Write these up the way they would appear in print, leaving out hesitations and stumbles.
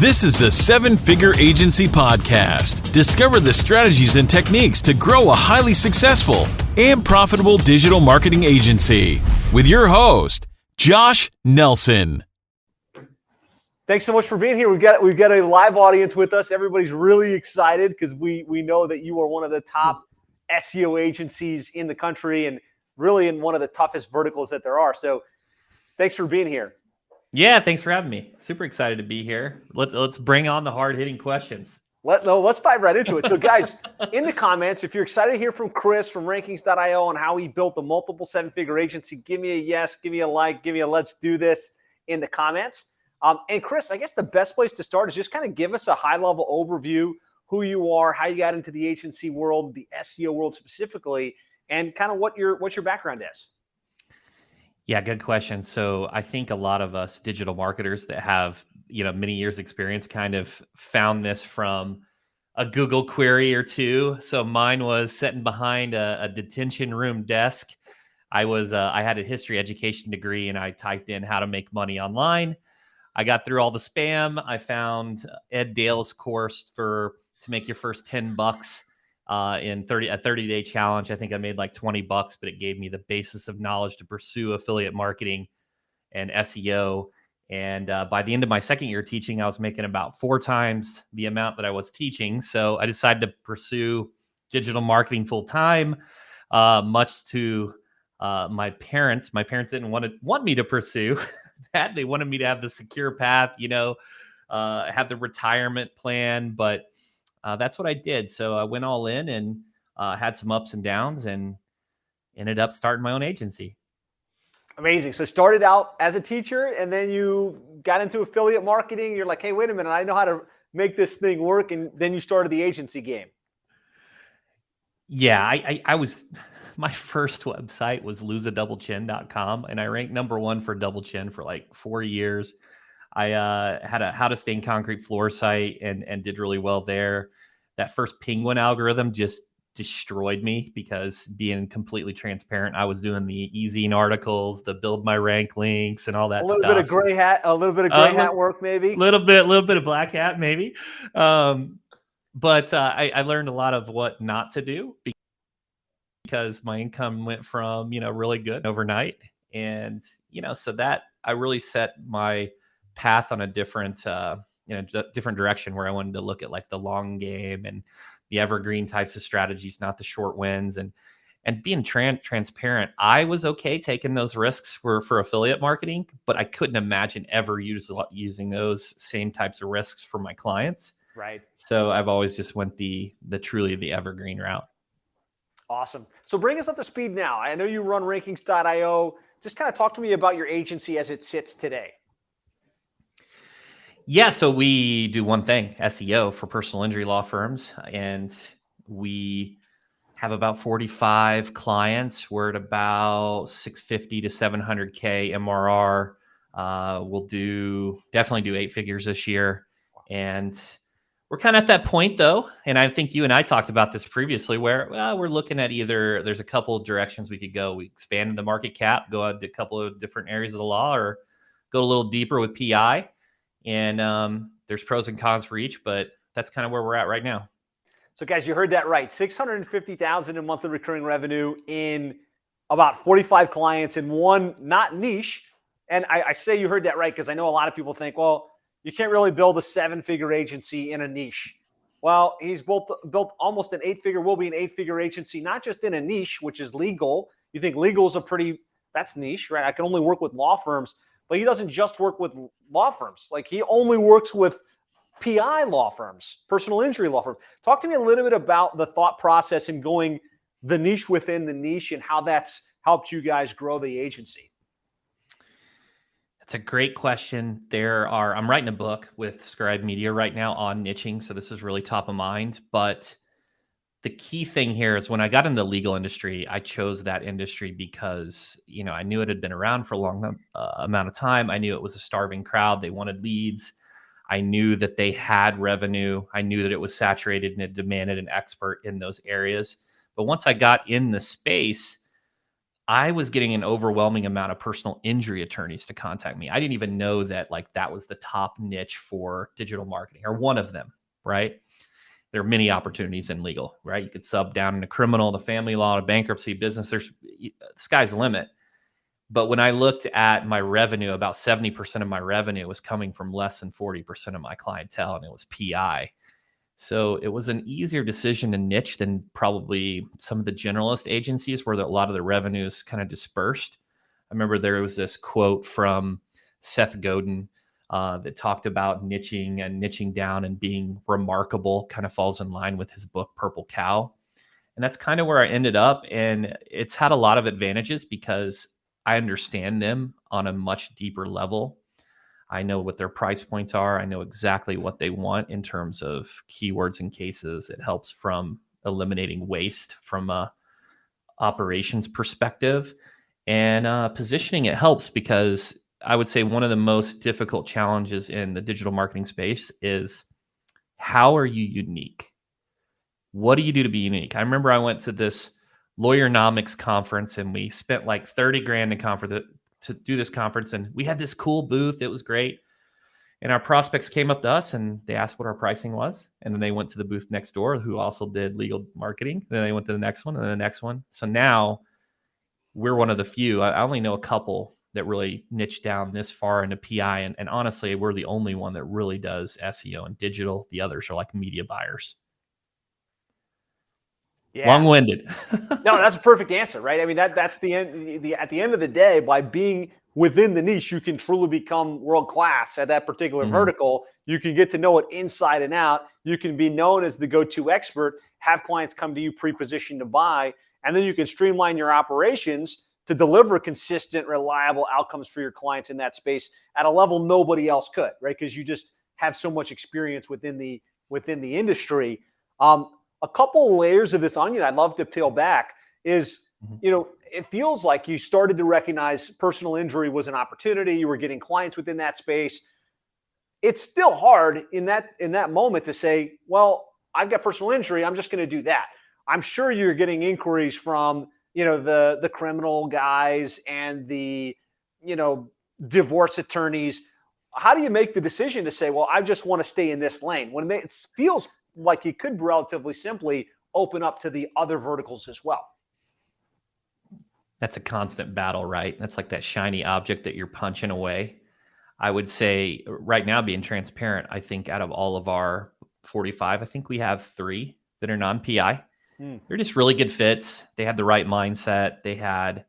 This is the Seven Figure Agency Podcast. Discover the strategies and techniques to grow a highly successful and profitable digital marketing agency with your host, Josh Nelson. Thanks so much for being here. We've got a live audience with us. Everybody's really excited because we know that you are one of the top SEO agencies in the country and really in one of the toughest verticals that there are. So thanks for being here. Yeah, thanks for having me. Super excited to be here. Let's bring on the hard-hitting questions. Let's dive right into it. So guys, in the comments, if you're excited to hear from Chris from rankings.io on how he built a multiple seven-figure agency, give me a yes, give me a like, give me a let's do this in the comments. And Chris, I guess the best place to start is just kind of give us a high-level overview, who you are, how you got into the agency world, the SEO world specifically, and kind of what your background is. Yeah, good question. So I think a lot of us digital marketers that have, many years experience kind of found this from a Google query or two. So mine was sitting behind a detention room desk. I had a history education degree and I typed in how to make money online. I got through all the spam. I found Ed Dale's course to make your first $10 in a 30-day challenge. I think I made like $20, but it gave me the basis of knowledge to pursue affiliate marketing and SEO. And by the end of my second year teaching, I was making about 4 times the amount that I was teaching. So I decided to pursue digital marketing full time, much to my parents. My parents didn't want me to pursue that. They wanted me to have the secure path, have the retirement plan, but that's what I did. So I went all in and had some ups and downs and ended up starting my own agency. Amazing. So started out as a teacher and then you got into affiliate marketing. You're like, hey, wait a minute, I know how to make this thing work. And then you started the agency game. Yeah, I was, my first website was loseadoublechin.com and I ranked #1 for double chin for like 4 years. I had a how to stain concrete floor site and did really well there. That first penguin algorithm just destroyed me because being completely transparent, I was doing the e-zine articles, the build my rank links and all that stuff. A little bit of gray hat work, maybe. A little bit of black hat, maybe. But I learned a lot of what not to do because my income went from, really good overnight. And, so that I really set my path on a different direction where I wanted to look at like the long game and the evergreen types of strategies, not the short wins, and being transparent. I was okay taking those risks for affiliate marketing, but I couldn't imagine ever using those same types of risks for my clients. Right. So I've always just went the truly the evergreen route. Awesome. So bring us up to speed now. I know you run rankings.io. Just kind of talk to me about your agency as it sits today. Yeah, so we do one thing, SEO for personal injury law firms, and we have about 45 clients. We're at about 650 to 700K MRR. We'll definitely do 8 figures this year, and we're kind of at that point though. And I think you and I talked about this previously, where we're looking at either there's a couple of directions we could go. We expand the market cap, go out to a couple of different areas of the law, or go a little deeper with PI. And there's pros and cons for each, but that's kind of where we're at right now. So guys, you heard that right. $650,000 in monthly recurring revenue in about 45 clients in one, not niche. And I say you heard that right because I know a lot of people think, well, you can't really build a 7-figure agency in a niche. Well, he's built almost an 8-figure, will be an 8-figure agency, not just in a niche, which is legal. You think legal is that's niche, right? I can only work with law firms. But he doesn't just work with law firms. Like he only works with PI law firms, personal injury law firms. Talk to me a little bit about the thought process in going the niche within the niche and how that's helped you guys grow the agency. That's a great question. I'm writing a book with Scribe Media right now on niching. So this is really top of mind. But the key thing here is when I got in the legal industry, I chose that industry because, I knew it had been around for a long amount of time. I knew it was a starving crowd. They wanted leads. I knew that they had revenue. I knew that it was saturated and it demanded an expert in those areas. But once I got in the space, I was getting an overwhelming amount of personal injury attorneys to contact me. I didn't even know that like that was the top niche for digital marketing, or one of them, right? There are many opportunities in legal, right? You could sub down into criminal, the family law, to bankruptcy, business. The sky's the limit. But when I looked at my revenue, about 70% of my revenue was coming from less than 40% of my clientele, and it was PI. So it was an easier decision to niche than probably some of the generalist agencies where a lot of the revenues kind of dispersed. I remember there was this quote from Seth Godin that talked about niching and niching down and being remarkable, kind of falls in line with his book, Purple Cow. And that's kind of where I ended up. And it's had a lot of advantages because I understand them on a much deeper level. I know what their price points are. I know exactly what they want in terms of keywords and cases. It helps from eliminating waste from a operations perspective. And positioning, it helps because I would say one of the most difficult challenges in the digital marketing space is, how are you unique? What do you do to be unique? I remember I went to this Lawyer-nomics conference and we spent like 30 grand to do this conference, and we had this cool booth. It was great. And our prospects came up to us and they asked what our pricing was. And then they went to the booth next door who also did legal marketing. Then they went to the next one and the next one. So now we're one of the few. I only know a couple that really niche down this far into PI. And honestly, we're the only one that really does SEO and digital. The others are like media buyers. Yeah. Long-winded. No, that's a perfect answer, right? I mean, that's the end. At the end of the day, by being within the niche, you can truly become world class at that particular vertical. You can get to know it inside and out. You can be known as the go-to expert, have clients come to you pre-positioned to buy, and then you can streamline your operations to deliver consistent, reliable outcomes for your clients in that space at a level nobody else could, right? Because you just have so much experience within the industry. A couple layers of this onion I'd love to peel back is, it feels like you started to recognize personal injury was an opportunity. You were getting clients within that space. It's still hard in that moment to say, well, I've got personal injury, I'm just going to do that. I'm sure you're getting inquiries from, the criminal guys and the, divorce attorneys. How do you make the decision to say, well, I just want to stay in this lane, when it feels like you could relatively simply open up to the other verticals as well? That's a constant battle, right? That's like that shiny object that you're punching away. I would say right now, being transparent, I think out of all of our 45, I think we have 3 that are non-PI. They're just really good fits. They had the right mindset. They had,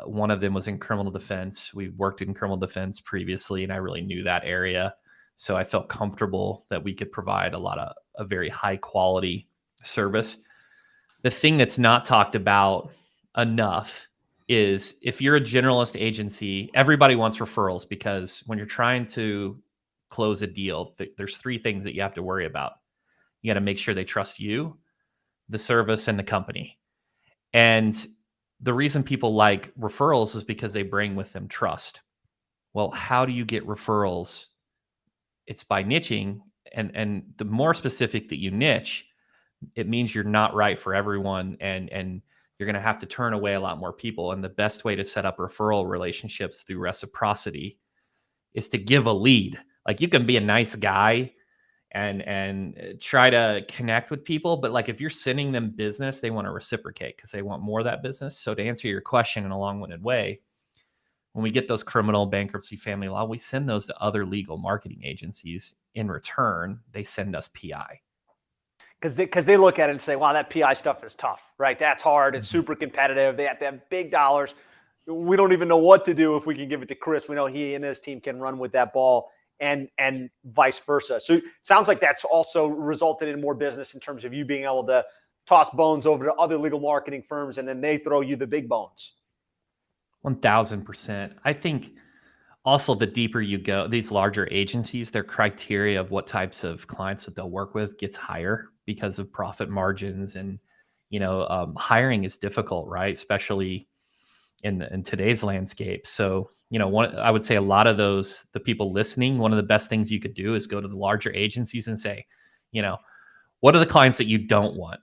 one of them was in criminal defense. We've worked in criminal defense previously, and I really knew that area. So I felt comfortable that we could provide a very high quality service. The thing that's not talked about enough is, if you're a generalist agency, everybody wants referrals, because when you're trying to close a deal, there's 3 things that you have to worry about. You got to make sure they trust you, the service, and the company. And the reason people like referrals is because they bring with them trust. Well, how do you get referrals? It's by niching, and the more specific that you niche, it means you're not right for everyone, and you're going to have to turn away a lot more people. And the best way to set up referral relationships through reciprocity is to give a lead. Like, you can be a nice guy and try to connect with people, but like if you're sending them business, they want to reciprocate because they want more of that business. So to answer your question in a long-winded way, when we get those criminal, bankruptcy, family law, we send those to other legal marketing agencies. In return, they send us PI. Because they look at it and say, wow, that PI stuff is tough, right? That's hard. It's super competitive. They have to have big dollars. We don't even know what to do if we can give it to Chris. We know he and his team can run with that ball, and vice versa. So it sounds like that's also resulted in more business in terms of you being able to toss bones over to other legal marketing firms, and then they throw you the big bones. 1000%. I think also, the deeper you go, these larger agencies, their criteria of what types of clients that they'll work with gets higher because of profit margins. And, hiring is difficult, right? Especially in today's landscape. So, I would say a lot of the people listening, one of the best things you could do is go to the larger agencies and say, what are the clients that you don't want?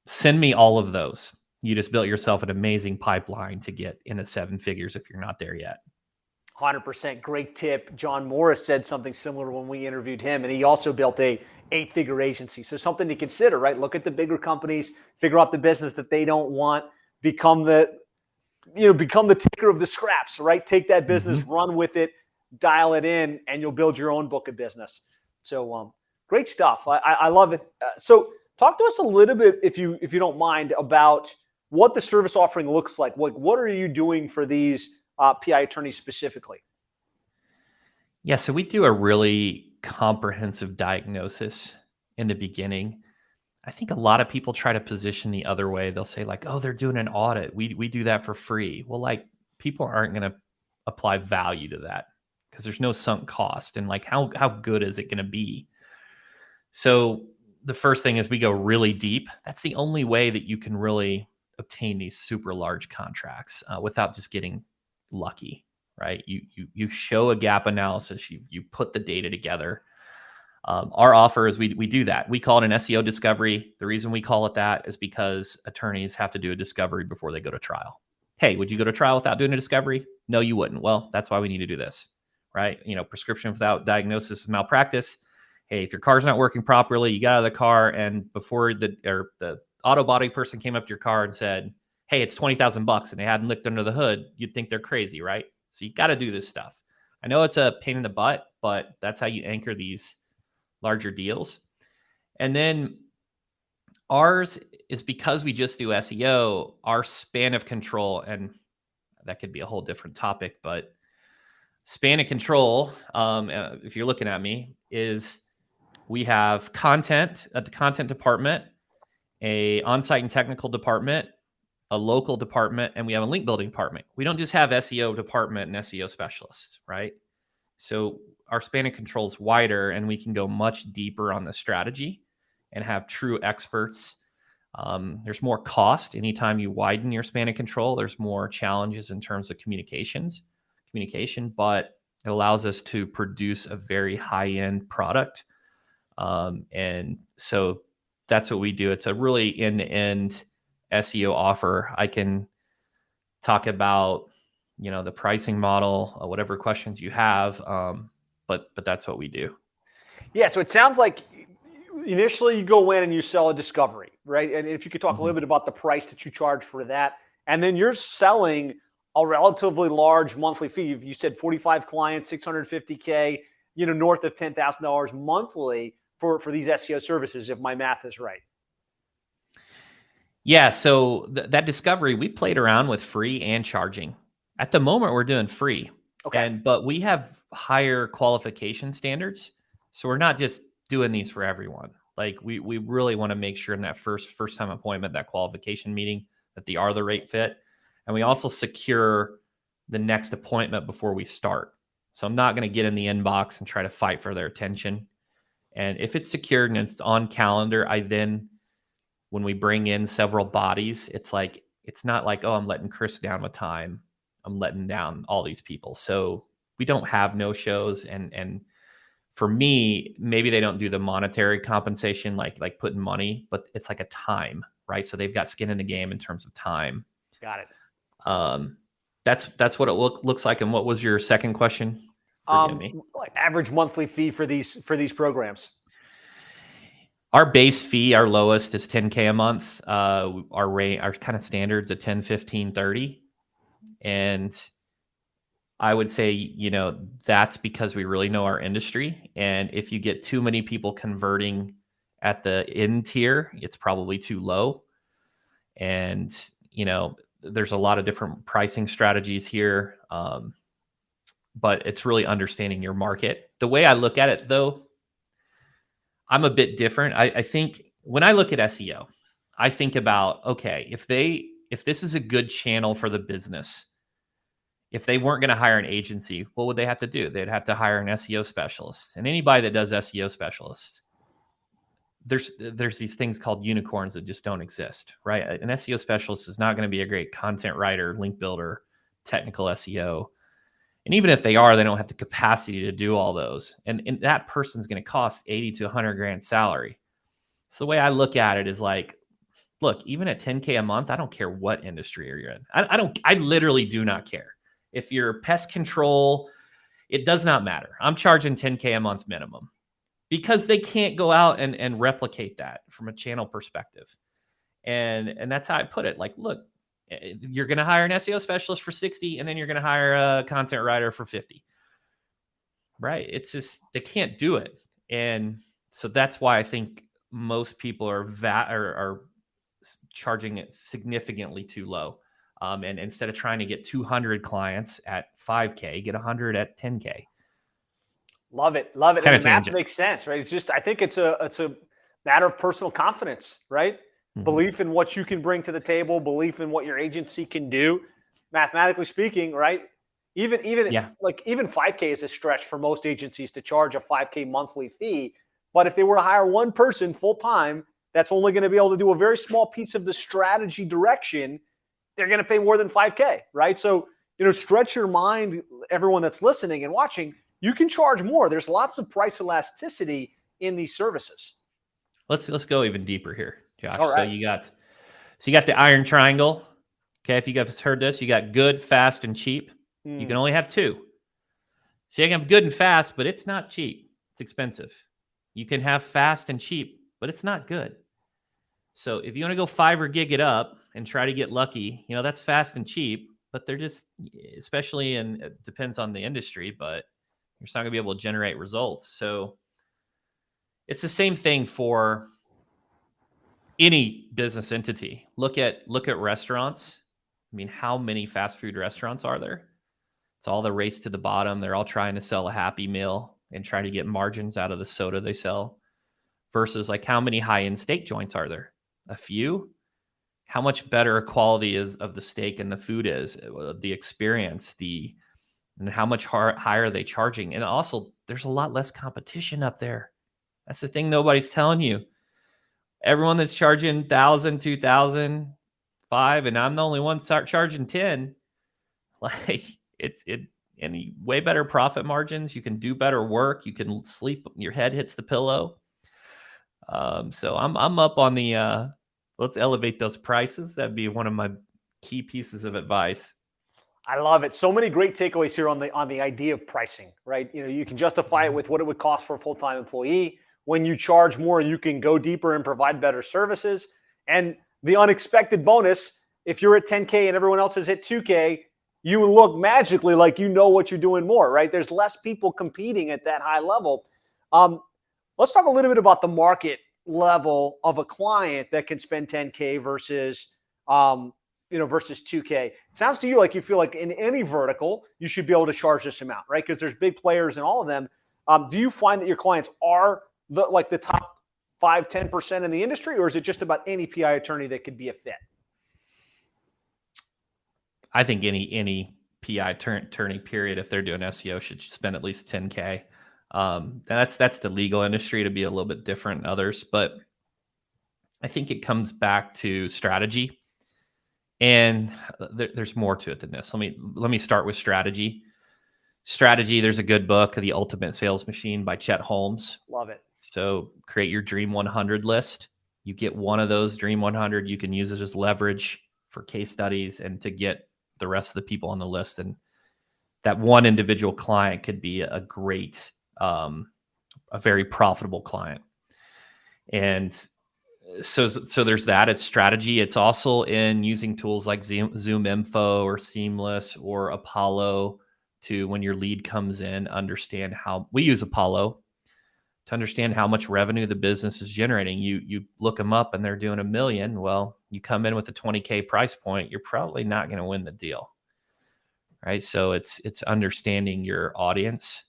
Send me all of those. You just built yourself an amazing pipeline to get into 7 figures if you're not there yet. 100%. Great tip. John Morris said something similar when we interviewed him, and he also built a 8-figure agency. So something to consider, right? Look at the bigger companies, figure out the business that they don't want, become the taker of the scraps, right? Take that business, run with it, dial it in, and you'll build your own book of business. So great stuff. I love it. So talk to us a little bit, if you don't mind, about what the service offering looks like. What are you doing for these PI attorneys specifically? Yeah, so we do a really comprehensive diagnosis in the beginning. I think a lot of people try to position the other way. They'll say like, oh, they're doing an audit. We do that for free. Well, like people aren't going to apply value to that because there's no sunk cost. And like, how good is it going to be? So the first thing is we go really deep. That's the only way that you can really obtain these super large contracts without just getting lucky, right? You show a gap analysis, you put the data together. Our offer is we do that. We call it an SEO discovery. The reason we call it that is because attorneys have to do a discovery before they go to trial. Hey, would you go to trial without doing a discovery? No, you wouldn't. Well, that's why we need to do this, right? Prescription without diagnosis of malpractice. Hey, if your car's not working properly, you got out of the car and before the auto body person came up to your car and said, hey, it's $20,000 and they hadn't looked under the hood, you'd think they're crazy, right? So you got to do this stuff. I know it's a pain in the butt, but that's how you anchor these larger deals. And then ours is because we just do SEO, our span of control, and that could be a whole different topic, but span of control, if you're looking at me, is we have content at the content department, a on-site and technical department, a local department, and we have a link building department. We don't just have SEO department and SEO specialists, right? So our span of control is wider and we can go much deeper on the strategy and have true experts. There's more cost. Anytime you widen your span of control, there's more challenges in terms of communication, but it allows us to produce a very high-end product. And so that's what we do. It's a really end-to-end SEO offer. I can talk about, the pricing model, whatever questions you have. But that's what we do. Yeah. So it sounds like initially you go in and you sell a discovery, right? And if you could talk a little bit about the price that you charge for that, and then you're selling a relatively large monthly fee. You said 45 clients, $650K, north of $10,000 monthly for these SEO services, if my math is right. Yeah. So that discovery, we played around with free and charging. At the moment, we're doing free. Okay. But we have higher qualification standards. So we're not just doing these for everyone. Like we really want to make sure in that first time appointment, that qualification meeting, that they are the right fit. And we also secure the next appointment before we start. So I'm not going to get in the inbox and try to fight for their attention. And if it's secured and it's on calendar, when we bring in several bodies, it's not like, oh, I'm letting Chris down with time. I'm letting down all these people. So we don't have no shows. And for me, maybe they don't do the monetary compensation, like putting money, but it's like a time, right? So they've got skin in the game in terms of time. Got it. That's what it looks like. And what was your second question? Forgive me. Like average monthly fee for these programs. Our base fee, our lowest is $10K a month. Our kind of standards at 10, 15, 30. And I would say, that's because we really know our industry. And if you get too many people converting at the end tier, it's probably too low. And, there's a lot of different pricing strategies here. But it's really understanding your market. The way I look at it, though, I'm a bit different. I think when I look at SEO, I think about, okay, if this is a good channel for the business, if they weren't going to hire an agency, what would they have to do? They'd have to hire an SEO specialist. And anybody that does SEO specialists, there's these things called unicorns that just don't exist, right? An SEO specialist is not going to be a great content writer, link builder, technical SEO. And even if they are, they don't have the capacity to do all those. And that person's going to cost 80 to 100 grand salary. So the way I look at it is like, look, even at 10K a month, I don't care what industry you're in. I literally do not care. If you're pest control, it does not matter. I'm charging 10K a month minimum because they can't go out and replicate that from a channel perspective. And that's how I put it. Like, look, you're going to hire an SEO specialist for 60, and then you're going to hire a content writer for 50. Right? It's just, they can't do it. And so that's why I think most people are charging it significantly too low. And instead of trying to get 200 clients at 5K, get 100 at 10K. Love it. Love it. Kind And of the math tangent. makes sense, right? It's just, I think it's a matter of personal confidence, right? Mhm. Belief in what you can bring to the table, belief in what your agency can do. Mathematically speaking, right? Even Yeah. even 5K is a stretch for most agencies to charge a 5K monthly fee. But if they were to hire one person full time, that's only going to be able to do a very small piece of the strategy direction, they're going to pay more than 5K, right? So, stretch your mind, everyone that's listening and watching, you can charge more. There's lots of price elasticity in these services. Let's go even deeper here, Josh. All So right. you got the iron triangle. Okay, if you guys heard this, you got good, fast, and cheap. You can only have two. So you can have good and fast, but it's not cheap. It's expensive. You can have fast and cheap, but it's not good. So if you want to go 5 or gig it up and try to get lucky, that's fast and cheap, but they're just, especially it depends on the industry, but you're just not going to be able to generate results. So it's the same thing for any business entity. Look at restaurants. I mean, how many fast food restaurants are there? It's all the race to the bottom. They're all trying to sell a Happy Meal and try to get margins out of the soda they sell. Versus like, how many high-end steak joints are there? A few. How much better quality is of the steak and the food is, the experience, and how much higher are they charging? And also, there's a lot less competition up there. That's the thing nobody's telling you. Everyone that's charging 1,000, 2,000, 5, and I'm the only one charging 10. Like, and way better profit margins. You can do better work. You can sleep. Your head hits the pillow. So I'm up on the let's elevate those prices. That'd be one of my key pieces of advice. I love it. So many great takeaways here on the idea of pricing, right? You can justify it with what it would cost for a full-time employee. When you charge more, you can go deeper and provide better services. And the unexpected bonus, if you're at 10K and everyone else is at 2K, you look magically like you know what you're doing more, right? There's less people competing at that high level. Let's talk a little bit about the market level of a client that can spend 10K versus versus 2K. It sounds to you like you feel like in any vertical, you should be able to charge this amount, right? Because there's big players in all of them. Do you find that your clients are the top 5, 10% in the industry, or is it just about any PI attorney that could be a fit? I think any PI attorney period, if they're doing SEO, should spend at least 10K. That's the legal industry to be a little bit different than others, but I think it comes back to strategy, and there's more to it than this. Let me start with strategy. Strategy. There's a good book, The Ultimate Sales Machine by Chet Holmes. Love it. So create your Dream 100 list. You get one of those Dream 100. You can use it as leverage for case studies and to get the rest of the people on the list. And that one individual client could be a great, a very profitable client. And so there's that. It's strategy. It's also in using tools like Zoom Info or Seamless or Apollo to, when your lead comes in, understand how we use Apollo to understand how much revenue the business is generating. You look them up and they're doing $1 million. Well, you come in with a 20K price point, you're probably not going to win the deal. Right. So it's understanding your audience.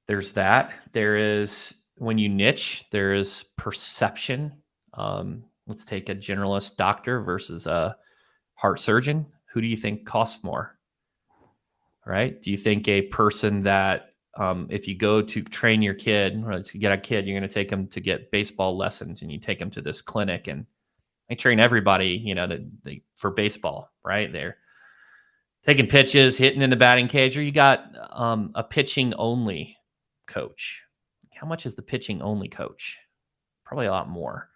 There's that. There is, when you niche, there is perception. Let's take a generalist doctor versus a heart surgeon. Who do you think costs more? Right? Do you think a person that if you go to train your kid, or to get a kid, you're going to take them to get baseball lessons, and you take them to this clinic, and they train everybody, for baseball, right? They're taking pitches, hitting in the batting cage, or you got a pitching only coach. How much is the pitching only coach? Probably a lot more.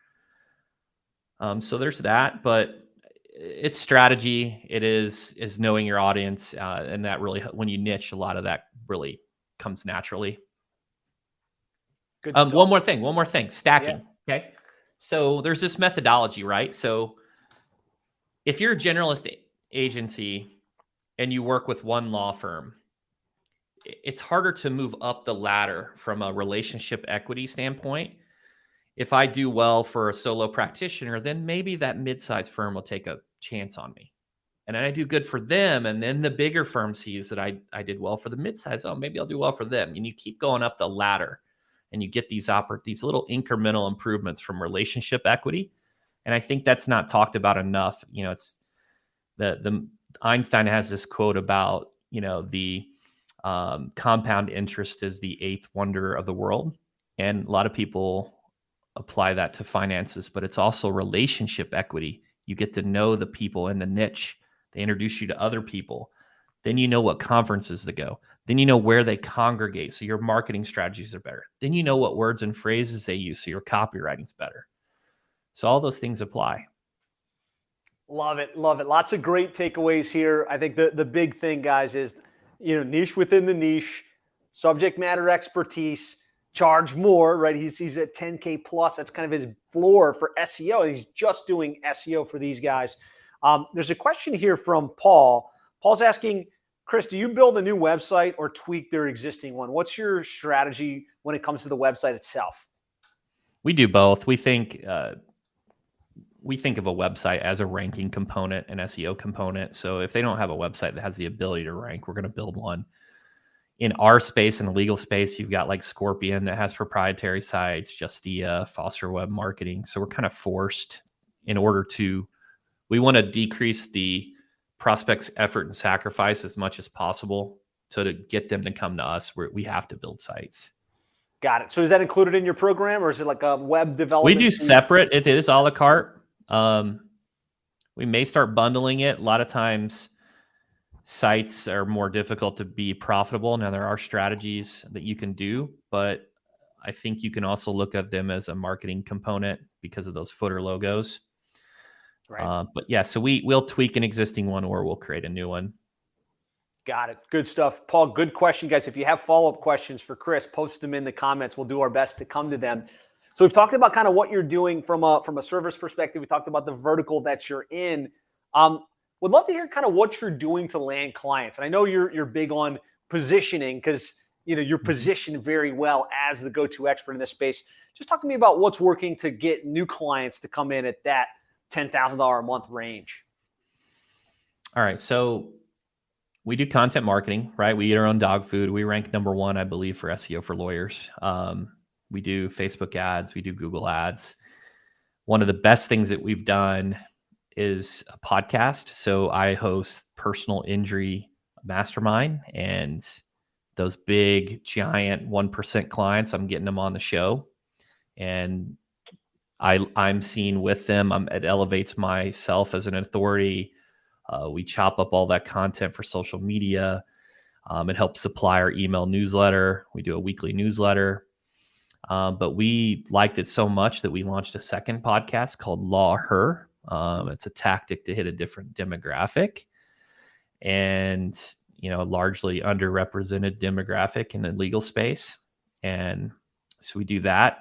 So there's that, but it's strategy. It is knowing your audience, and that really, when you niche, a lot of that really comes naturally. Good stuff. One more thing, stacking. Yeah. Okay. So there's this methodology, right? So if you're a generalist agency and you work with one law firm, it's harder to move up the ladder from a relationship equity standpoint. If I do well for a solo practitioner, then maybe that mid-sized firm will take a chance on me. And I do good for them. And then the bigger firm sees that I did well for the mid-size. Oh, maybe I'll do well for them. And you keep going up the ladder and you get these little incremental improvements from relationship equity. And I think that's not talked about enough. It's the Einstein has this quote about, the compound interest is the eighth wonder of the world. And a lot of people apply that to finances, but it's also relationship equity. You get to know the people in the niche. They introduce you to other people. Then you know what conferences to go. Then you know where they congregate, so your marketing strategies are better. Then you know what words and phrases they use, so your copywriting's better. So all those things apply. Love it. Love it. Lots of great takeaways here. I think the big thing, guys, is, niche within the niche, subject matter expertise, charge more, right? He's at 10K plus. That's kind of his floor for SEO. He's just doing SEO for these guys. There's a question here from Paul. Paul's asking, Chris, do you build a new website or tweak their existing one? What's your strategy when it comes to the website itself? We do both. We think of a website as a ranking component, an SEO component. So if they don't have a website that has the ability to rank, we're going to build one. In our space, in the legal space, you've got like Scorpion that has proprietary sites, Justia, Foster Web Marketing. So we're kind of forced we want to decrease the prospect's effort and sacrifice as much as possible. So to get them to come to us, we have to build sites. Got it. So is that included in your program, or is it like a web development? We do separate. It is a la carte. We may start bundling it. A lot of times sites are more difficult to be profitable. Now there are strategies that you can do, but I think you can also look at them as a marketing component because of those footer logos. Right. But yeah, so we'll tweak an existing one or we'll create a new one. Got it. Good stuff. Paul, good question, guys. If you have follow-up questions for Chris, post them in the comments. We'll do our best to come to them. So we've talked about kind of what you're doing from a service perspective. We talked about the vertical that you're in. Would love to hear kind of what you're doing to land clients. And I know you're big on positioning because you're positioned very well as the go-to expert in this space. Just talk to me about what's working to get new clients to come in at that $10,000 a month range. All right. So we do content marketing, right? We eat our own dog food. We rank number 1, I believe, for SEO for lawyers. We do Facebook ads. We do Google ads. One of the best things that we've done is a podcast. So I host Personal Injury Mastermind, and those big, giant 1% clients, I'm getting them on the show. And I'm seen with them. It elevates myself as an authority. We chop up all that content for social media. It helps supply our email newsletter. We do a weekly newsletter. But we liked it so much that we launched a second podcast called Law Her. It's a tactic to hit a different demographic and, largely underrepresented demographic in the legal space. And so we do that.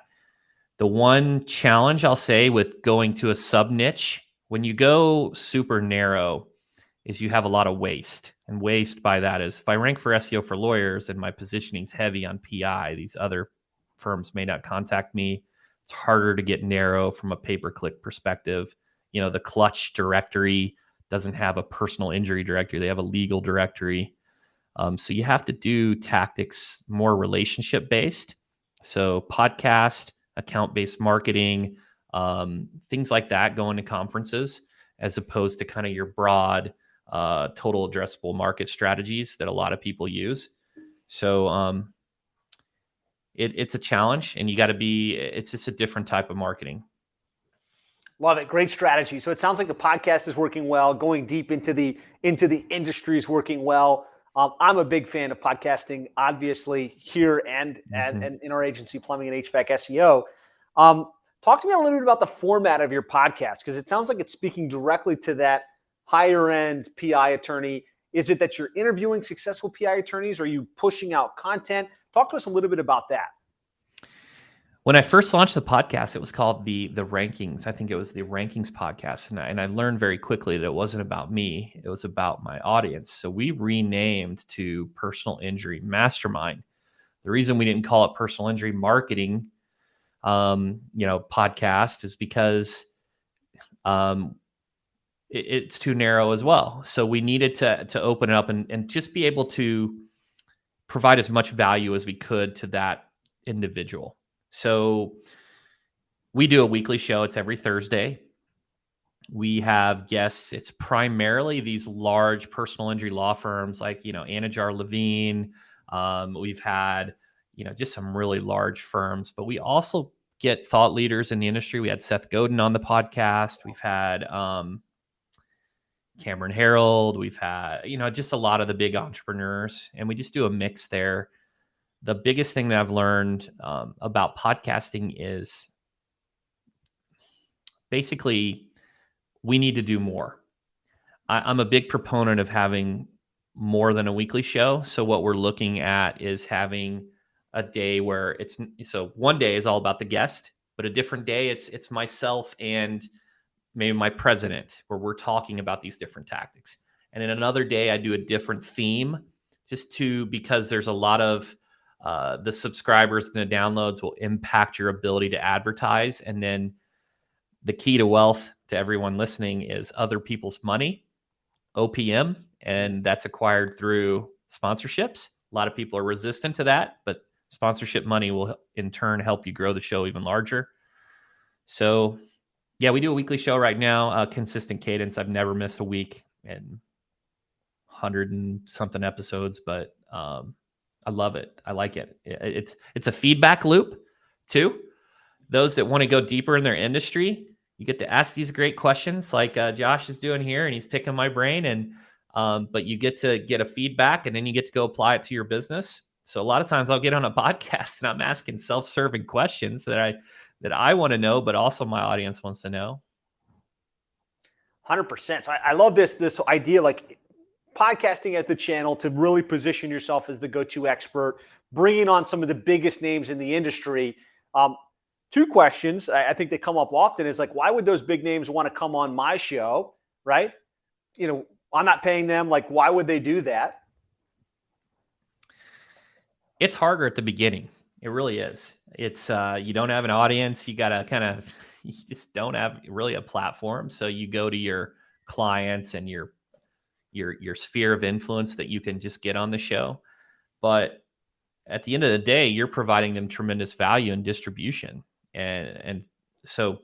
The one challenge I'll say with going to a sub niche, when you go super narrow, is you have a lot of waste. And waste by that is if I rank for SEO for lawyers and my positioning is heavy on PI, these other firms may not contact me. It's harder to get narrow from a pay-per-click perspective. The Clutch directory doesn't have a personal injury directory. They have a legal directory. So you have to do tactics more relationship-based. So podcast, account-based marketing, things like that, going to conferences, as opposed to kind of your broad total addressable market strategies that a lot of people use. So it's a challenge, and it's just a different type of marketing. Love it. Great strategy. So it sounds like the podcast is working well. Going deep into the industry is working well. I'm a big fan of podcasting, obviously, here and in our agency, Plumbing and HVAC SEO. Talk to me a little bit about the format of your podcast, because it sounds like it's speaking directly to that higher end PI attorney. Is it that you're interviewing successful PI attorneys? Are you pushing out content? Talk to us a little bit about that. When I first launched the podcast, it was called the Rankings. I think it was the Rankings podcast, and I learned very quickly that it wasn't about me; it was about my audience. So we renamed to Personal Injury Mastermind. The reason we didn't call it Personal Injury Marketing, podcast, is because it's too narrow as well. So we needed to open it up and just be able to provide as much value as we could to that individual. So we do a weekly show. It's every Thursday. We have guests. It's primarily these large personal injury law firms like, Anajar Levine. We've had, just some really large firms, but we also get thought leaders in the industry. We had Seth Godin on the podcast. We've had Cameron Harold. We've had, just a lot of the big entrepreneurs, and we just do a mix there. The biggest thing that I've learned about podcasting is basically we need to do more. I'm a big proponent of having more than a weekly show. So what we're looking at is having a day where one day is all about the guest, but a different day it's myself and maybe my president, where we're talking about these different tactics. And in another day, I do a different theme because there's a lot of the subscribers and the downloads will impact your ability to advertise. And then the key to wealth to everyone listening is other people's money, OPM, and that's acquired through sponsorships. A lot of people are resistant to that, but sponsorship money will in turn help you grow the show even larger. So yeah, we do a weekly show right now, consistent cadence. I've never missed a week and 100 and something episodes, but I love it. I like it. It's a feedback loop too. Those that want to go deeper in their industry, you get to ask these great questions like Josh is doing here, and he's picking my brain. And but you get to get a feedback, and then you get to go apply it to your business. So a lot of times I'll get on a podcast and I'm asking self-serving questions that I want to know, but also my audience wants to know. 100%. So I love this idea, like podcasting as the channel to really position yourself as the go-to expert, bringing on some of the biggest names in the industry. Two questions I think that come up often is like, why would those big names want to come on my show, right? I'm not paying them. Like, why would they do that? It's harder at the beginning. It really is. It's you don't have an audience. You gotta you just don't have really a platform. So you go to your clients and your sphere of influence that you can just get on the show. But at the end of the day, you're providing them tremendous value and distribution. And so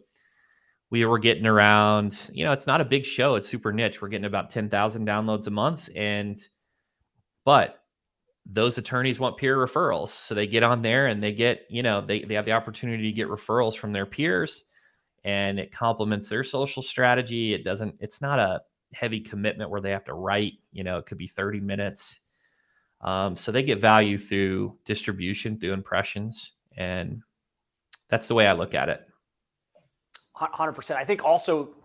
we were getting around, it's not a big show. It's super niche. We're getting about 10,000 downloads a month. But those attorneys want peer referrals. So they get on there and they get, they have the opportunity to get referrals from their peers, and it complements their social strategy. It's not a heavy commitment where they have to write, it could be 30 minutes. So they get value through distribution, through impressions. And that's the way I look at it. 100%. I think also,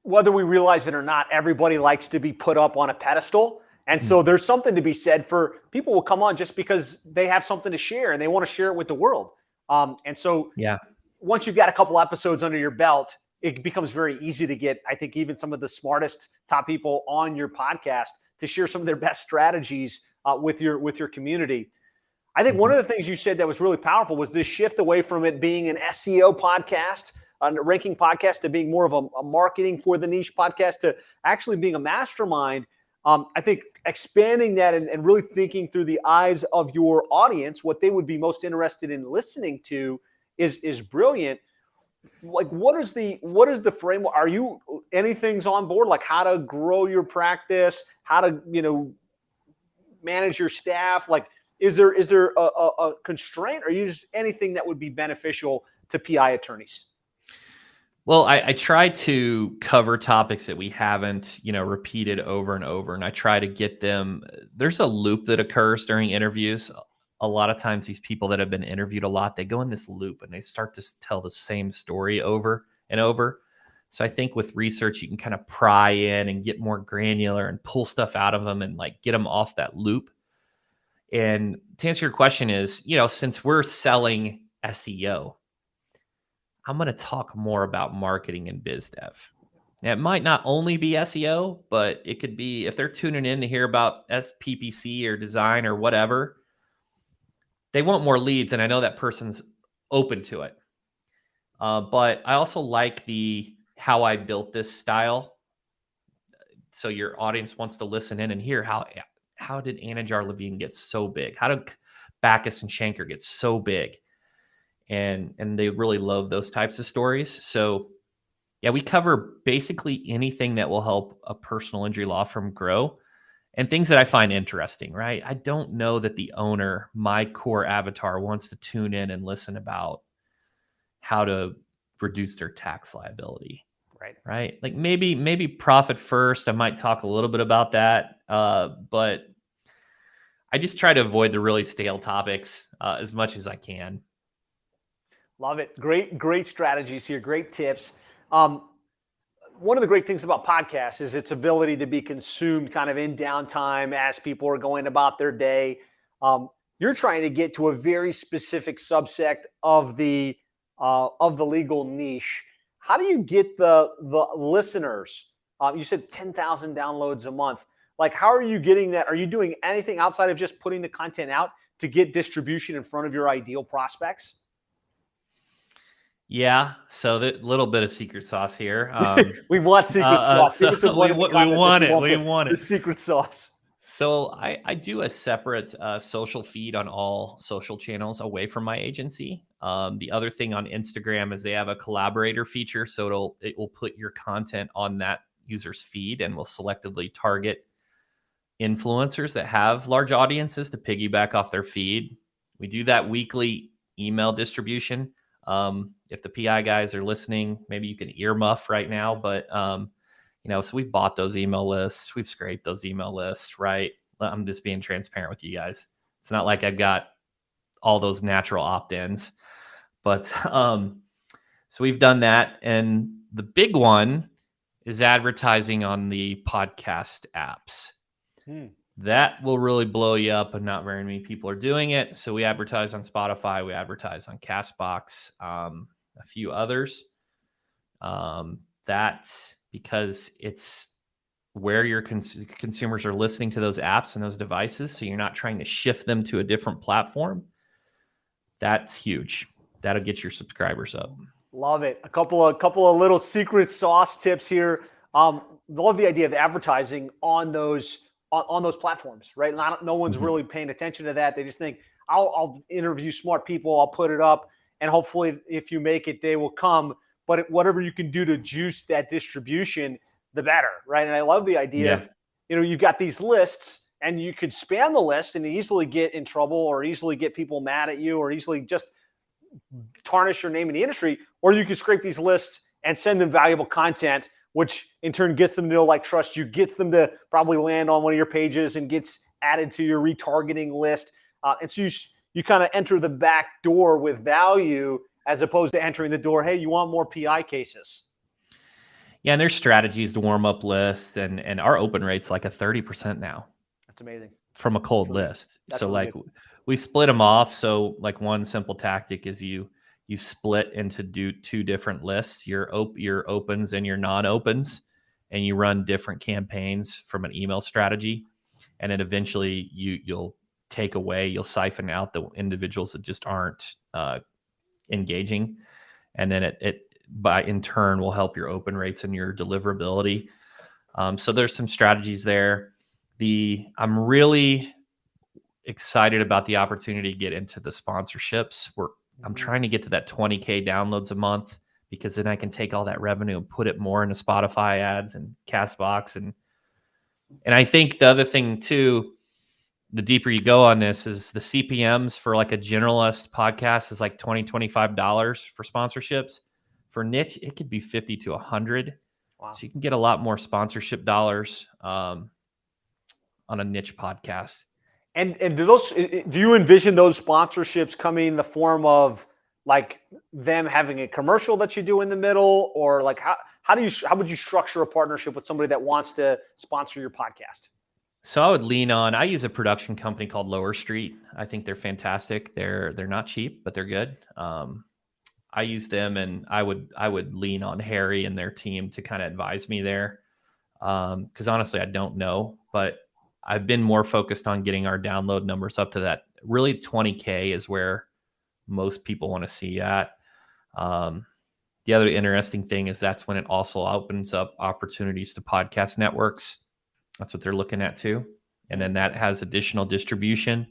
whether we realize it or not, everybody likes to be put up on a pedestal. And so there's something to be said for people will come on just because they have something to share and they want to share it with the world. And so once you've got a couple episodes under your belt, it becomes very easy to get, I think, even some of the smartest top people on your podcast to share some of their best strategies with your community. I think one of the things you said that was really powerful was this shift away from it being an SEO podcast, a ranking podcast, to being more of a marketing for the niche podcast, to actually being a mastermind. I think expanding that and really thinking through the eyes of your audience, what they would be most interested in listening to is brilliant. Like, what is the framework? Are you anything's on board? Like how to grow your practice, how to, manage your staff? Like, is there a constraint, or you just anything that would be beneficial to PI attorneys? Well, I try to cover topics that we haven't, repeated over and over. And I try to get them. There's a loop that occurs during interviews. a lot of times these people that have been interviewed a lot, they go in this loop and they start to tell the same story over and over. So I think with research, you can kind of pry in and get more granular and pull stuff out of them and like get them off that loop. And to answer your question is, since we're selling SEO, I'm going to talk more about marketing and biz dev. Now, it might not only be SEO, but it could be, if they're tuning in to hear about PPC or design or whatever, they want more leads. And I know that person's open to it. But I also like how I built this style. So your audience wants to listen in and hear how did Anajar Levine get so big? How did Backus and Shanker get so big? And they really love those types of stories. So yeah, we cover basically anything that will help a personal injury law firm grow and things that I find interesting, right? I don't know that the owner, my core avatar, wants to tune in and listen about how to reduce their tax liability. Right. Like maybe profit first. I might talk a little bit about that. But I just try to avoid the really stale topics as much as I can. Love it. Great strategies here. Great tips. One of the great things about podcasts is its ability to be consumed kind of in downtime as people are going about their day. You're trying to get to a very specific subsect of the legal niche. How do you get the listeners? You said 10,000 downloads a month. Like, how are you getting that? Are you doing anything outside of just putting the content out to get distribution in front of your ideal prospects? Yeah, so the little bit of secret sauce here. We want secret sauce. Give us we want it. We want the secret sauce. So I do a separate social feed on all social channels away from my agency. The other thing on Instagram is they have a collaborator feature, so it will put your content on that user's feed and will selectively target influencers that have large audiences to piggyback off their feed. We do that weekly email distribution. If the PI guys are listening, maybe you can earmuff right now, but so we've bought those email lists. We've scraped those email lists, right? I'm just being transparent with you guys. It's not like I've got all those natural opt-ins, but so we've done that. And the big one is advertising on the podcast apps. That will really blow you up, and not very many people are doing it. So we advertise on Spotify, we advertise on Castbox, a few others. That because it's where your consumers are listening to those apps and those devices, so you're not trying to shift them to a different platform. That's huge. That'll get your subscribers up. Love it. A couple of little secret sauce tips here. Love the idea of advertising on those platforms, right? No one's really paying attention to that. They just think, I'll interview smart people, I'll put it up, and hopefully if you make it, they will come. But whatever you can do to juice that distribution, the better, right? And I love the idea of, you've got these lists and you could spam the list and easily get in trouble or easily get people mad at you or easily just tarnish your name in the industry. Or you could scrape these lists and send them valuable content, which in turn gets them to know, like, trust you, gets them to probably land on one of your pages and gets added to your retargeting list. And so you kind of enter the back door with value as opposed to entering the door, hey, you want more PI cases? Yeah, and there's strategies to warm up lists, and our open rate's like a 30% now. That's amazing. From a cold list. So really like good. We split them off. So like one simple tactic is you split into two different lists, your opens and your non-opens, and you run different campaigns from an email strategy. And then eventually you'll siphon out the individuals that just aren't engaging. And then it in turn will help your open rates and your deliverability. So there's some strategies there. I'm really excited about the opportunity to get into the sponsorships. I'm trying to get to that 20K downloads a month, because then I can take all that revenue and put it more into Spotify ads and Castbox. And I think the other thing too, the deeper you go on this, is the CPMs for like a generalist podcast is like $20, $25 for sponsorships. For niche, it could be 50 to 100. Wow. So you can get a lot more sponsorship dollars on a niche podcast. And do you envision those sponsorships coming in the form of like them having a commercial that you do in the middle, or like how would you structure a partnership with somebody that wants to sponsor your podcast? So I would lean on. I use a production company called Lower Street. I think they're fantastic. They're not cheap, but they're good. I use them, and I would lean on Harry and their team to kind of advise me there. Because honestly, I don't know, but I've been more focused on getting our download numbers up to that. Really, 20K is where most people want to see at. The other interesting thing is that's when it also opens up opportunities to podcast networks. That's what they're looking at too. And then that has additional distribution.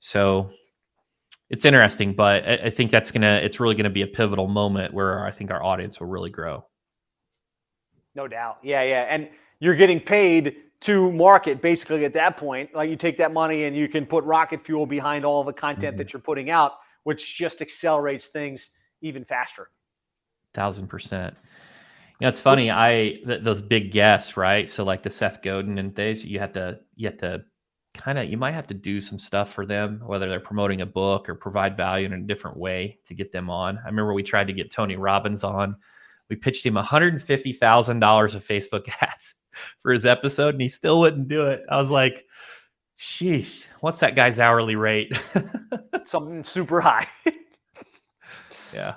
So it's interesting, but I think it's really going to be a pivotal moment where I think our audience will really grow. No doubt. Yeah. And you're getting paid to market basically at that point. Like you take that money and you can put rocket fuel behind all the content that you're putting out, which just accelerates things even faster. 1,000%. It's funny. Those big guests, right? So like the Seth Godin and things, you might have to do some stuff for them, whether they're promoting a book or provide value in a different way to get them on. I remember we tried to get Tony Robbins on. We pitched him $150,000 of Facebook ads for his episode, and he still wouldn't do it. I was like, sheesh, what's that guy's hourly rate? Something super high. Yeah.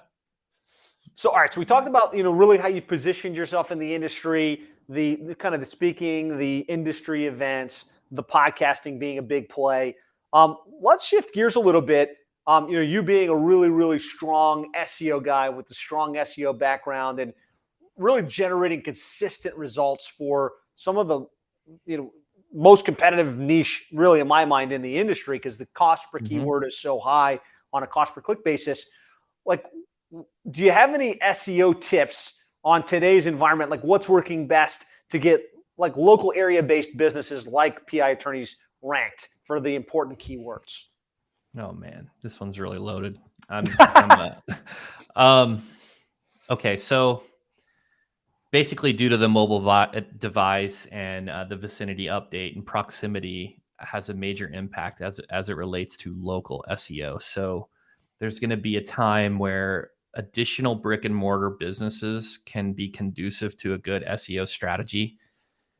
So, all right. So we talked about, really how you've positioned yourself in the industry, the kind of the speaking, the industry events, the podcasting being a big play. Let's shift gears a little bit. You being a really, really strong SEO guy with a strong SEO background and really generating consistent results for some of the, most competitive niche, really, in my mind, in the industry, because the cost per keyword is so high on a cost per click basis. Like, do you have any SEO tips on today's environment? Like what's working best to get like local area based businesses like PI attorneys ranked for the important keywords? Oh man, this one's really loaded. Okay. So basically due to the mobile device and the vicinity update and proximity has a major impact as it relates to local SEO. So there's going to be a time where additional brick and mortar businesses can be conducive to a good SEO strategy.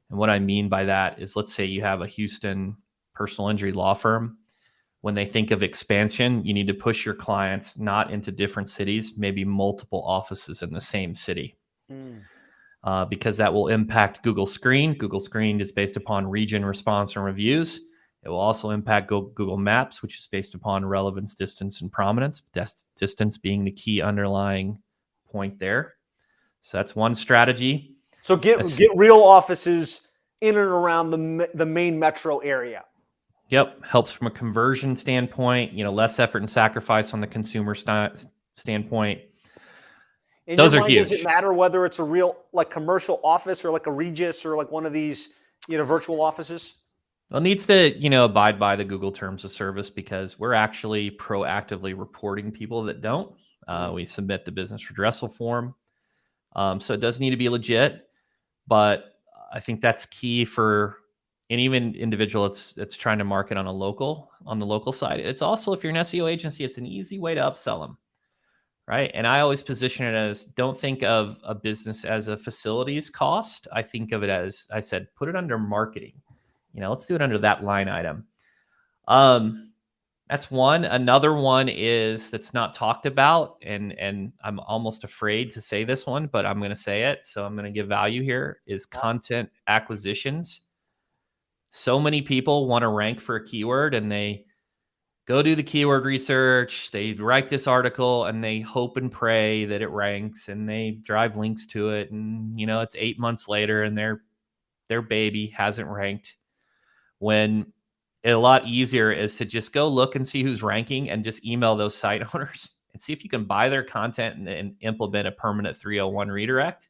And what I mean by that is, let's say you have a Houston personal injury law firm. When they think of expansion, you need to push your clients not into different cities, maybe multiple offices in the same city, because that will impact Google Screen. Google Screen is based upon region, response, and reviews. It will also impact Google Maps, which is based upon relevance, distance, and prominence, distance being the key underlying point there. So that's one strategy. So get real offices in and around the main metro area. Yep. Helps from a conversion standpoint, less effort and sacrifice on the consumer standpoint. Those are huge. Does it matter whether it's a real like commercial office or like a Regis or like one of these, virtual offices? Well, it needs to, abide by the Google terms of service, because we're actually proactively reporting people that don't. We submit the business redressal form. So it does need to be legit, but I think that's key for an even individual that's trying to market on the local side. It's also, if you're an SEO agency, it's an easy way to upsell them, right? And I always position it as, don't think of a business as a facilities cost. I think of it as, I said, put it under marketing. Let's do it under that line item. That's one. Another one is that's not talked about, and I'm almost afraid to say this one, but I'm going to say it. So I'm going to give value here, is content acquisitions. So many people want to rank for a keyword, and they go do the keyword research. They write this article and they hope and pray that it ranks, and they drive links to it. And, it's 8 months later and their baby hasn't ranked, when a lot easier is to just go look and see who's ranking and just email those site owners and see if you can buy their content and implement a permanent 301 redirect.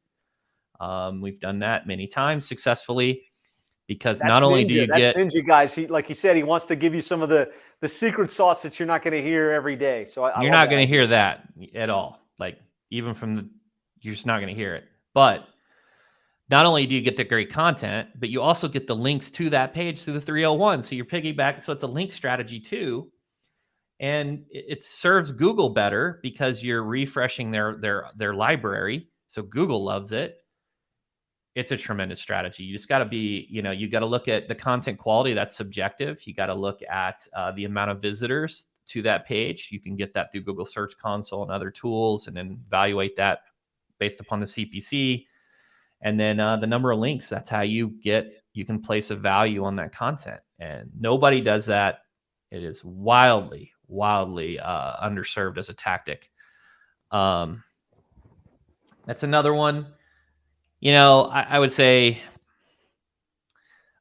We've done that many times successfully, because not only do you get Ninja, guys, like he said, he wants to give you some of the secret sauce that you're not going to hear every day. So you're not going to hear that at all. Like even you're just not going to hear it. But not only do you get the great content, but you also get the links to that page through the 301. So you're piggyback. So it's a link strategy too. And it serves Google better because you're refreshing their library. So Google loves it. It's a tremendous strategy. You just got to be, you got to look at the content quality. That's subjective. You got to look at the amount of visitors to that page. You can get that through Google Search Console and other tools, and then evaluate that based upon the CPC. And then the number of links. That's how you can place a value on that content. And nobody does that. It is wildly underserved as a tactic. That's another one. I would say a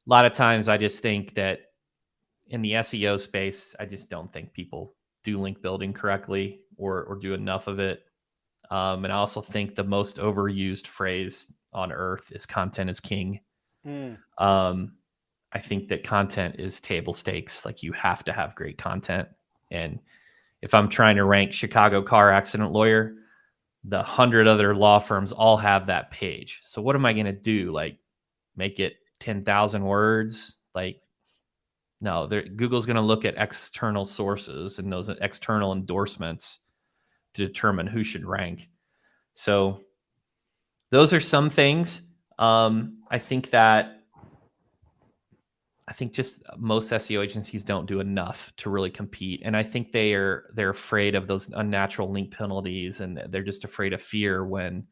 lot of times I just think that in the SEO space, I just don't think people do link building correctly or do enough of it. And I also think the most overused phrase on earth is content is king. I think that content is table stakes. Like, you have to have great content. And if I'm trying to rank Chicago car accident lawyer, the 100 other law firms all have that page. So what am I going to do? Like, make it 10,000 words? Like, no, Google's going to look at external sources and those external endorsements to determine who should rank. So those are some things. I think just most SEO agencies don't do enough to really compete. And I think they're afraid of those unnatural link penalties, and they're just afraid of fear when,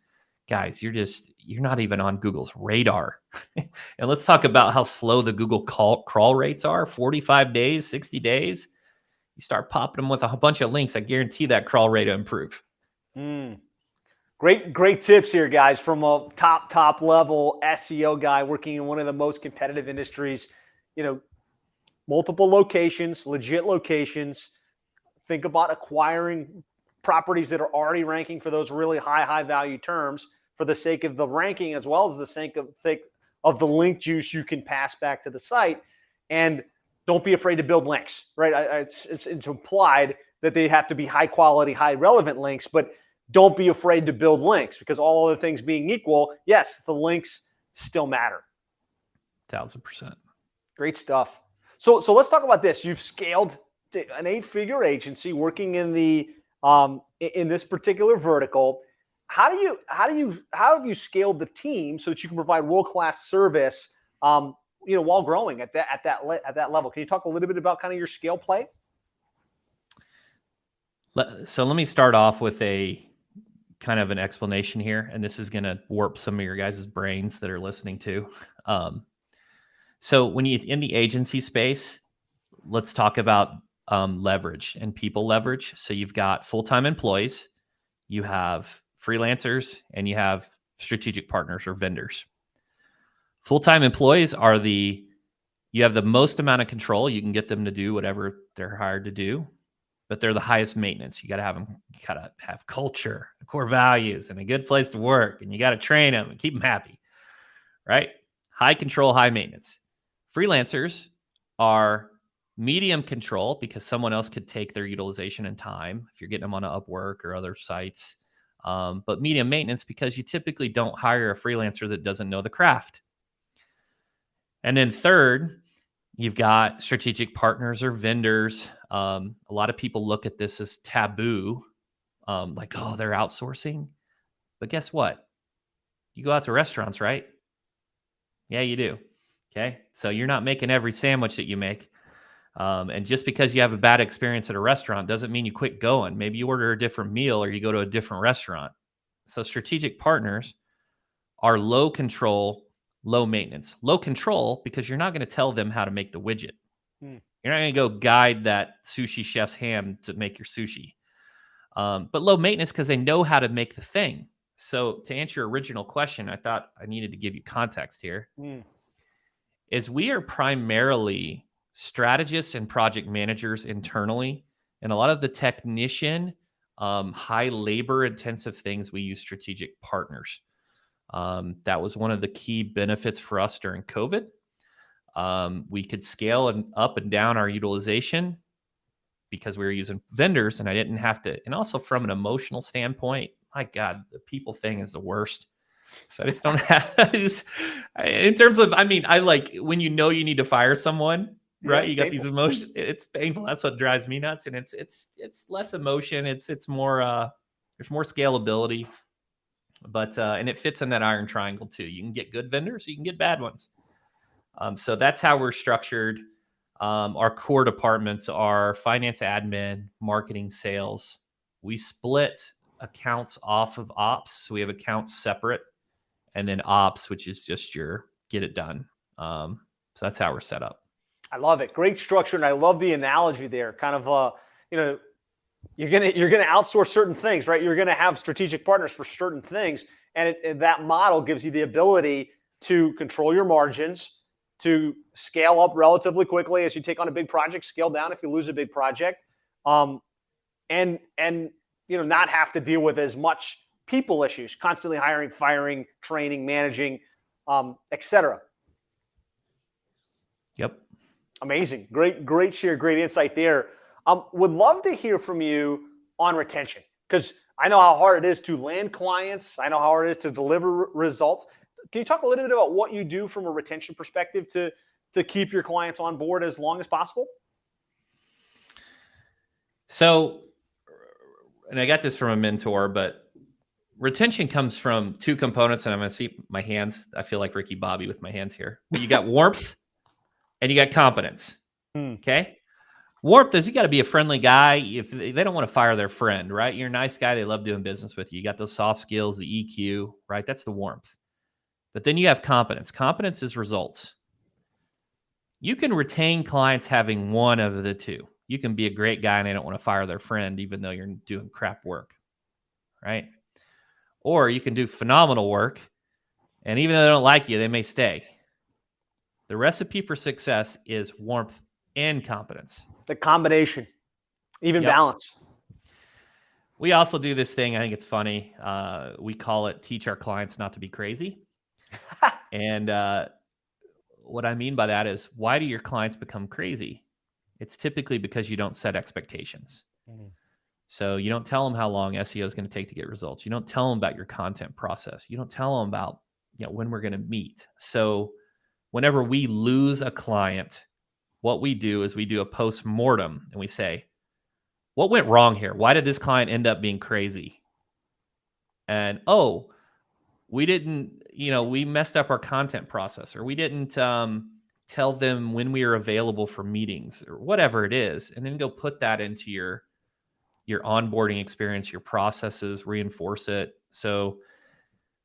guys, you're not even on Google's radar. And let's talk about how slow the Google crawl rates are. 45 days, 60 days. You start popping them with a bunch of links, I guarantee that crawl rate will improve. Great tips here, guys, from a top level SEO guy working in one of the most competitive industries. Multiple locations, legit locations. Think about acquiring properties that are already ranking for those really high value terms for the sake of the ranking, as well as the sake of the link juice you can pass back to the site. And don't be afraid to build links, right? It's implied that they have to be high quality, high relevant links, but don't be afraid to build links, because all other things being equal, yes, the links still matter. 1000%. Great stuff. So let's talk about this. You've scaled to an 8-figure agency working in the in this particular vertical. How have you scaled the team so that you can provide world-class service while growing at that level? Can you talk a little bit about kind of your scale play? So let me start off with a kind of an explanation here, and this is going to warp some of your guys' brains that are listening to. So when you in the agency space, let's talk about leverage and people leverage. So you've got full-time employees, you have freelancers, and you have strategic partners or vendors. Full-time employees you have the most amount of control. You can get them to do whatever they're hired to do, but they're the highest maintenance. You got to have culture, core values, and a good place to work, and you got to train them and keep them happy, right? High control, high maintenance. Freelancers are medium control because someone else could take their utilization and time if you're getting them on Upwork or other sites. But medium maintenance because you typically don't hire a freelancer that doesn't know the craft. And then third, you've got strategic partners or vendors. A lot of people look at this as taboo, like, oh, they're outsourcing. But guess what? You go out to restaurants, right? Yeah, you do. Okay. So you're not making every sandwich that you make. And just because you have a bad experience at a restaurant doesn't mean you quit going. Maybe you order a different meal or you go to a different restaurant. So strategic partners are low control, low maintenance. Low control because you're not going to tell them how to make the widget. You're not going to go guide that sushi chef's hand to make your sushi. But low maintenance because they know how to make the thing. So to answer your original question, I thought I needed to give you context here. Is we are primarily strategists and project managers internally, and a lot of the technician, high labor intensive things, we use strategic partners. That was one of the key benefits for us during COVID. We could scale up and down our utilization because we were using vendors, and I didn't have to. And also from an emotional standpoint, my God, the people thing is the worst. So I just don't have, in terms of, I mean, I like when you know you need to fire someone, right? Yeah, You got these emotions. It's painful. That's what drives me nuts. And it's less emotion. It's more, there's more scalability, but, and it fits in that iron triangle too. You can get good vendors, you can get bad ones. So that's how we're structured. Our core departments are finance, admin, marketing, sales. We split accounts off of ops. So we have accounts separate, and then ops, which is just your get it done. So that's how we're set up. I love it. Great structure. And I love the analogy there. Kind of, you're gonna outsource certain things, right? You're gonna have strategic partners for certain things, and that model gives you the ability to control your margins, to scale up relatively quickly as you take on a big project, scale down if you lose a big project, and not have to deal with as much people issues, constantly hiring, firing, training, managing, etc. Yep. Amazing. Great share, great insight there. Would love to hear from you on retention, because I know how hard it is to land clients. I know how hard it is to deliver results. Can you talk a little bit about what you do from a retention perspective to keep your clients on board as long as possible? So, and I got this from a mentor, but retention comes from two components, and I'm going to see my hands. I feel like Ricky Bobby with my hands here. But you got warmth and you got competence. Okay. Warmth is you got to be a friendly guy. If they don't want to fire their friend, right? You're a nice guy. They love doing business with you. You got those soft skills, the EQ, right? That's the warmth. But then you have competence. Competence is results. You can retain clients having one of the two. You can be a great guy and they don't want to fire their friend, even though you're doing crap work, right? Or you can do phenomenal work, and even though they don't like you, they may stay. The recipe for success is warmth and competence. The combination, even balance. We also do this thing. I think it's funny. We call it teach our clients not to be crazy. And what I mean by that is, why do your clients become crazy? It's typically because you don't set expectations. So you don't tell them how long SEO is going to take to get results. You don't tell them about your content process. You don't tell them about when we're going to meet. So whenever we lose a client, what we do is we do a post-mortem and we say, what went wrong here? Why did this client end up being crazy? And, we didn't, we messed up our content process, or we didn't tell them when we were available for meetings, or whatever it is. And then go put that into your onboarding experience, your processes, reinforce it. So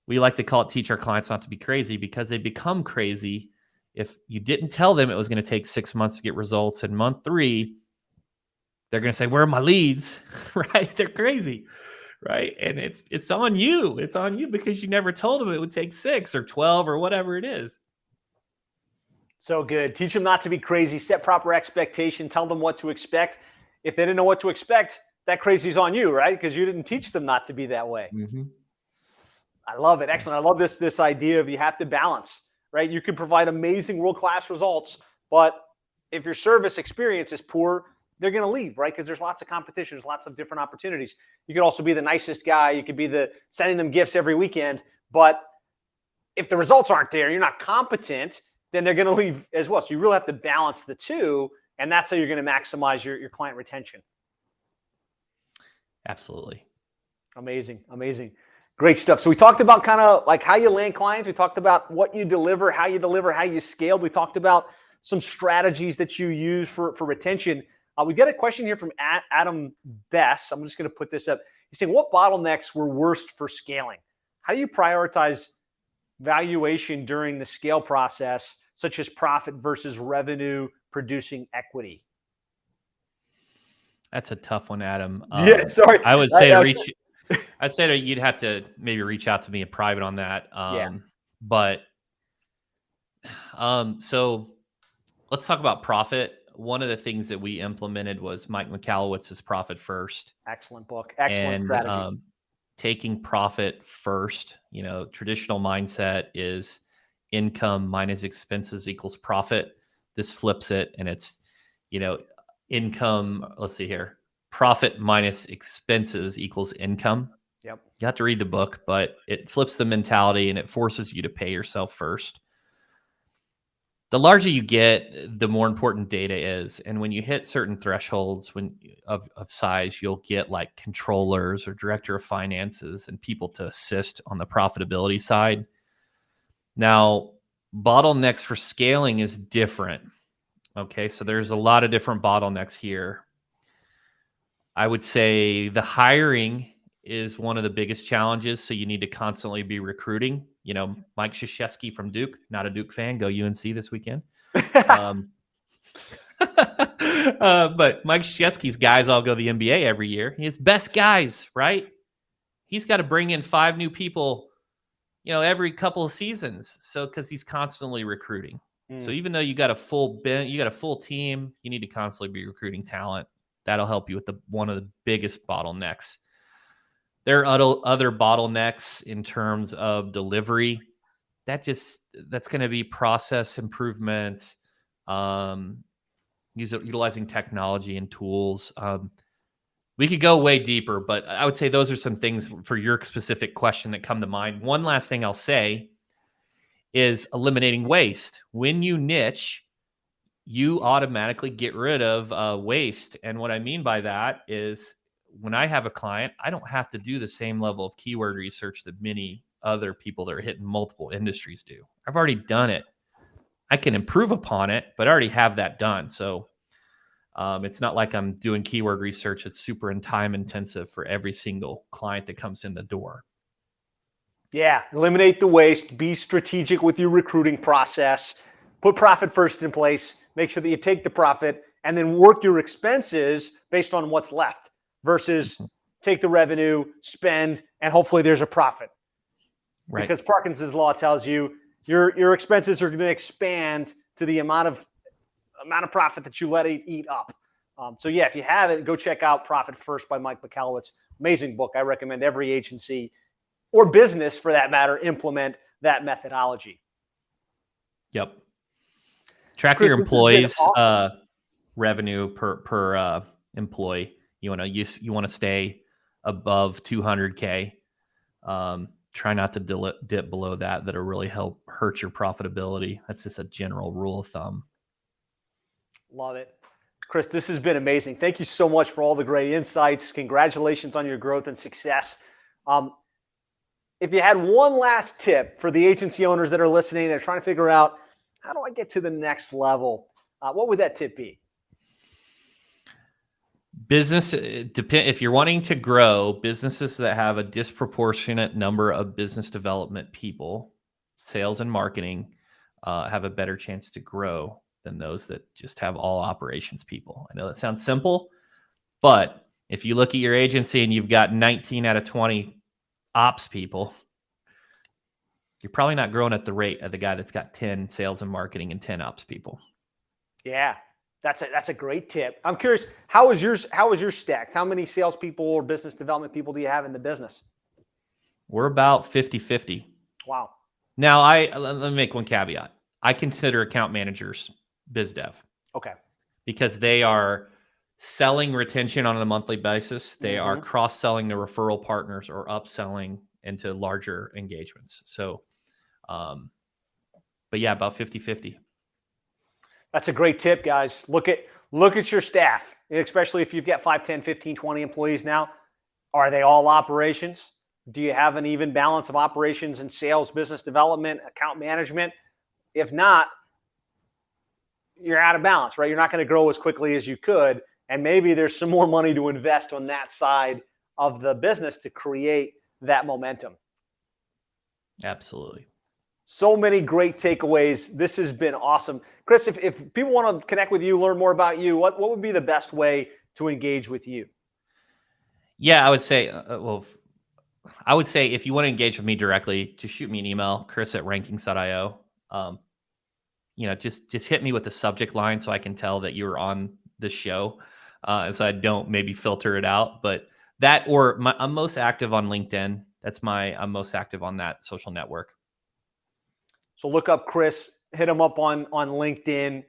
we like to call it teach our clients not to be crazy, because they become crazy if you didn't tell them it was going to take 6 months to get results. In month 3, they're going to say, where are my leads? Right? They're crazy. Right. And it's on you. It's on you because you never told them it would take 6 or 12 or whatever it is. So good. Teach them not to be crazy, set proper expectation, tell them what to expect. If they didn't know what to expect, that crazy is on you, right? Because you didn't teach them not to be that way. Mm-hmm. I love it. Excellent. I love this idea of you have to balance, right? You can provide amazing world-class results, but if your service experience is poor, they're going to leave, right? Because there's lots of competition. There's lots of different opportunities. You could also be the nicest guy. You could be sending them gifts every weekend. But if the results aren't there, you're not competent, then they're going to leave as well. So you really have to balance the two. And that's how you're going to maximize your client retention. Absolutely. Amazing. Amazing. Great stuff. So we talked about kind of like how you land clients. We talked about what you deliver, how you scaled. We talked about some strategies that you use for retention. We got a question here from Adam Bess. I'm just going to put this up. He's saying, what bottlenecks were worst for scaling? How do you prioritize valuation during the scale process, such as profit versus revenue producing equity? That's a tough one, Adam. Yeah, sorry. I would say I'd say that you'd have to maybe reach out to me in private on that. But so let's talk about profit. One of the things that we implemented was Mike McAllowitz's Profit First. Excellent book. Excellent strategy. Taking profit first. Traditional mindset is income minus expenses equals profit. This flips it, and it's, income. Let's see here. Profit minus expenses equals income. Yep. You have to read the book, but it flips the mentality and it forces you to pay yourself first. The larger you get, the more important data is. And when you hit certain thresholds of size, you'll get like controllers or director of finances and people to assist on the profitability side. Now, bottlenecks for scaling is different. Okay, so there's a lot of different bottlenecks here. I would say the hiring is one of the biggest challenges. So you need to constantly be recruiting. You know, Mike Krzyzewski from Duke, not a Duke fan, go UNC this weekend. But Mike Krzyzewski's guys all go to the NBA every year. He has best guys, right? He's got to bring in 5 new people, you know, every couple of seasons. So because he's constantly recruiting. So even though you got a full team, you need to constantly be recruiting talent. That'll help you with one of the biggest bottlenecks. There are other bottlenecks in terms of delivery. That's going to be process improvement, utilizing technology and tools. We could go way deeper, but I would say those are some things for your specific question that come to mind. One last thing I'll say is eliminating waste. When you niche, you automatically get rid of waste. And what I mean by that is when I have a client, I don't have to do the same level of keyword research that many other people that are hitting multiple industries do. I've already done it. I can improve upon it, but I already have that done. So it's not like I'm doing keyword research. It's super time intensive for every single client that comes in the door. Yeah, eliminate the waste, be strategic with your recruiting process, put profit first in place, make sure that you take the profit, and then work your expenses based on what's left versus take the revenue, spend, and hopefully there's a profit. Right. Because Parkinson's law tells you your expenses are going to expand to the amount of profit that you let it eat up. So yeah, if you haven't, go check out Profit First by Mike Michalowicz. Amazing book. I recommend every agency or business, for that matter, implement that methodology. Yep. Track your employees' awesome. Revenue per employee. You want to stay above 200K. Try not to dip below that. That'll really hurt your profitability. That's just a general rule of thumb. Love it. Chris, this has been amazing. Thank you so much for all the great insights. Congratulations on your growth and success. If you had one last tip for the agency owners that are listening, they're trying to figure out, how do I get to the next level? What would that tip be? If you're wanting to grow, businesses that have a disproportionate number of business development people, sales and marketing, have a better chance to grow than those that just have all operations people. I know that sounds simple, but if you look at your agency and you've got 19 out of 20 ops people, you're probably not growing at the rate of the guy that's got 10 sales and marketing and 10 ops people. Yeah, that's a great tip. I'm curious, how is yours stacked? How many salespeople or business development people do you have in the business? We're about 50-50. Wow. Now, let me make one caveat. I consider account managers biz dev. Okay. Because they are selling retention on a monthly basis. They are cross-selling to referral partners or upselling into larger engagements. So, but yeah, about 50-50. That's a great tip, guys. Look at your staff, especially if you've got 5, 10, 15, 20 employees now. Are they all operations? Do you have an even balance of operations and sales, business development, account management? If not, you're out of balance, right? You're not going to grow as quickly as you could. And maybe there's some more money to invest on that side of the business to create that momentum. Absolutely. So many great takeaways. This has been awesome. Chris, if people want to connect with you, learn more about you, what would be the best way to engage with you? Yeah, I would say, if you want to engage with me directly, just shoot me an email, chris@rankings.io. Just hit me with the subject line so I can tell that you're on the show. And so I don't maybe filter it out, but I'm most active on LinkedIn. I'm most active on that social network. So look up Chris, hit him up on LinkedIn.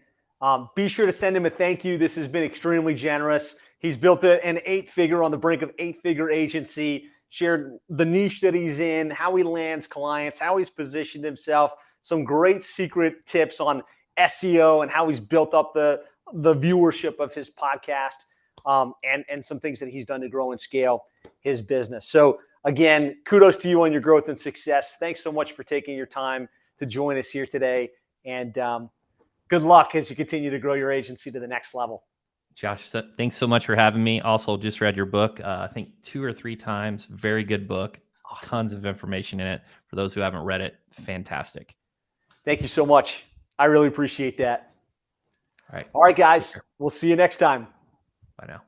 Be sure to send him a thank you. This has been extremely generous. He's built an 8-figure on the brink of 8-figure agency. shared the niche that he's in, how he lands clients, how he's positioned himself, some great secret tips on SEO and how he's built up the viewership of his podcast, and some things that he's done to grow and scale his business. So again, kudos to you on your growth and success. Thanks so much for taking your time to join us here today. And good luck as you continue to grow your agency to the next level. Josh, thanks so much for having me. Also, just read your book, I think 2 or 3 times. Very good book. Awesome. Tons of information in it. For those who haven't read it, fantastic. Thank you so much. I really appreciate that. All right. All right, guys. We'll see you next time. Bye now.